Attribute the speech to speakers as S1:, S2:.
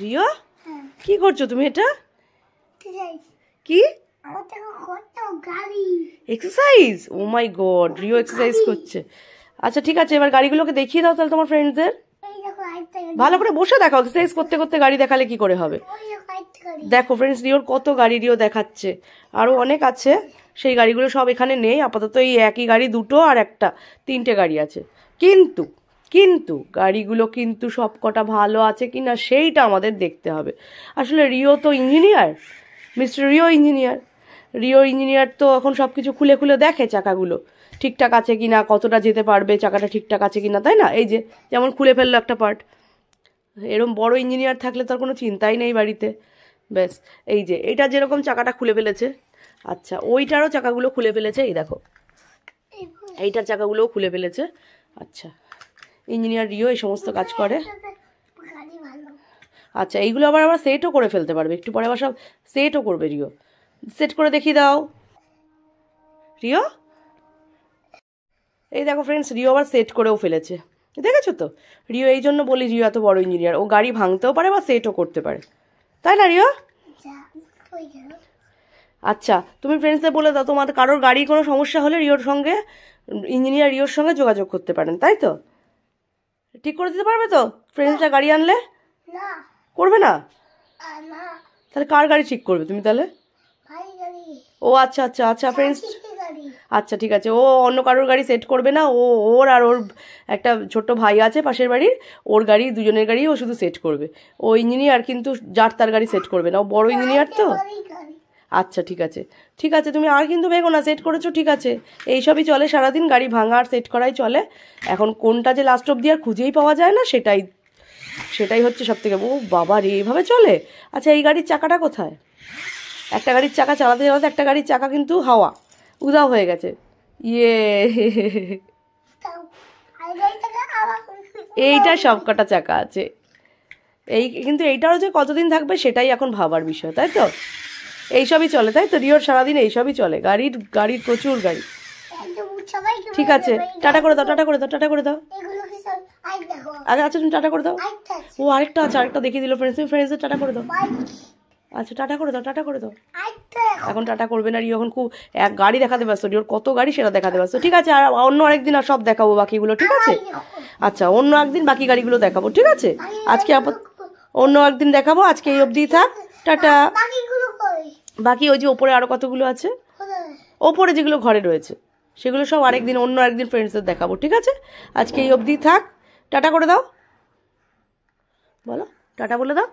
S1: রিয়া কি করছো তুমি? এটা কি এক্সারসাইজ? ও মাই গড, রিও এক্সারসাইজ করছে। আচ্ছা ঠিক আছে, এবার গাড়িগুলোকে দেখিয়ে দাও তাহলে তোমার ফ্রেন্ডসদের। ভালো করে বসে দেখো, এক্সারসাইজ করতে করতে গাড়ি দেখালে কি করে হবে। দেখো ফ্রেন্ডস, রিওর কত গাড়ি রিও দেখাচ্ছে, আরো অনেক আছে। সেই গাড়িগুলো সব এখানে নেই আপাতত, এই একই গাড়ি দুটো আর একটা, তিনটে গাড়ি আছে। কিন্তু কিন্তু গাড়িগুলো কিন্তু সব কটা ভালো আছে কিনা সেইটা আমাদের দেখতে হবে। আসলে রিও তো engineer, mister Rio engineer. Rio engineer তো এখন সব কিছু খুলে খুলে দেখে চাকাগুলো ঠিকঠাক আছে কিনা, কতটা যেতে পারবে, চাকাটা ঠিকঠাক আছে কিনা, তাই না? এই যে যেমন খুলে ফেললো একটা পার্ট। এরকম বড় ইঞ্জিনিয়ার থাকলে তো আর কোনো চিন্তাই নেই বাড়িতে। ব্যাস, এই যে এটা যেরকম চাকাটা খুলে ফেলেছে, আচ্ছা ওইটারও চাকাগুলো খুলে ফেলেছে, এই দেখো এইটার চাকাগুলোও খুলে ফেলেছে। আচ্ছা, ইঞ্জিনিয়ার রিও এই সমস্ত কাজ করে। আচ্ছা, এইগুলো আবার সেটও করে ফেলতে পারবে, একটু পরে আবার সব সেটও করবে রিও। সেট করে দেখিয়ে দাও রিও। এই দেখো ফ্রেন্ডস, রিও আবার সেট করেও ফেলেছে, দেখেছো তো? রিও এই জন্য বলি রিও এত বড় ইঞ্জিনিয়ার, ও গাড়ি ভাঙতেও পারে বা সেটও করতে পারে, তাই না রিও? আচ্ছা, তুমি ফ্রেন্ডসদের বলে দাও তোমাদের কারোর গাড়ির কোনো সমস্যা হলে রিওর সঙ্গে, ইঞ্জিনিয়ার রিওর সঙ্গে যোগাযোগ করতে পারেন, তাই তো? ঠিক করে দিতে পারবে তো ফ্রেন্ডসরা গাড়ি আনলে? করবে না? তাহলে কার গাড়ি ঠিক করবে তুমি তাহলে? ও আচ্ছা আচ্ছা আচ্ছা ফ্রেন্ডস, আচ্ছা ঠিক আছে, ও অন্য কারোর গাড়ি সেট করবে না, ও ওর আর ওর একটা ছোট্ট ভাই আছে পাশের বাড়ির, ওর গাড়ি, দুজনের গাড়ি ও শুধু সেট করবে। ও ইঞ্জিনিয়ার কিন্তু যার তার গাড়ি সেট করবে না, ও বড় ইঞ্জিনিয়ার তো। আচ্ছা ঠিক আছে, ঠিক আছে, তুমি আর কিন্তু ভেঙো না, সেট করেছো ঠিক আছে। এইসবই চলে সারাদিন, গাড়ি ভাঙা আর সেট করাই চলে। এখন কোনটা যে লাস্ট অব্দি আর খুঁজেই পাওয়া যায় না, সেটাই হচ্ছে সব থেকে। ও বাবা রে, এইভাবে চলে? আচ্ছা, এই গাড়ির চাকাটা কোথায়? একটা গাড়ির চাকা চালাতে চালাতে একটা গাড়ির চাকা কিন্তু হাওয়া উধাও হয়ে গেছে। ইয়ে, এইটা সব কটা চাকা আছে, এই কিন্তু এইটারও যে কতদিন থাকবে সেটাই এখন ভাবার বিষয়, তাই তো? এইসবই চলে, তাই তো? রিওর সারাদিন এইসবই চলে, গাড়ির প্রচুর গাড়ি। ঠিক আছে, টাটা করে দাও, টাটা করে দাও, টাটা করে দাও। আচ্ছা আচ্ছা, তুমি টাটা করে দাও। ও আরেকটা আছে, আরেকটা দেখিয়ে দিল ফ্রেন্ডস, তুমি ফ্রেন্ডসদের টাটা করে দাও। আচ্ছা, টাটা করে দাও, টাটা করে দাও। এখন টাটা করবে না রিও, এখন খুব এক গাড়ি দেখাতে ব্যস্ত, রিওর কত গাড়ি সেটা দেখাতে ব্যস্ত। ঠিক আছে, আর অন্য আরেকদিন আর সব দেখাবো বাকিগুলো, ঠিক আছে? আচ্ছা, অন্য একদিন বাকি গাড়িগুলো দেখাবো, ঠিক আছে? আজকে অন্য একদিন দেখাবো, আজকে এই অবধি থাক, টাটা। বাকি ওই যে ওপরে আরো কতগুলো আছে, ওপরে যেগুলো ঘরে রয়েছে সেগুলো সব আরেকদিন, অন্য একদিন ফ্রেন্ডসদের দেখাবো, ঠিক আছে? আজকে এই অবধি থাক, টাটা করে দাও, বলো টাটা বলে দাও।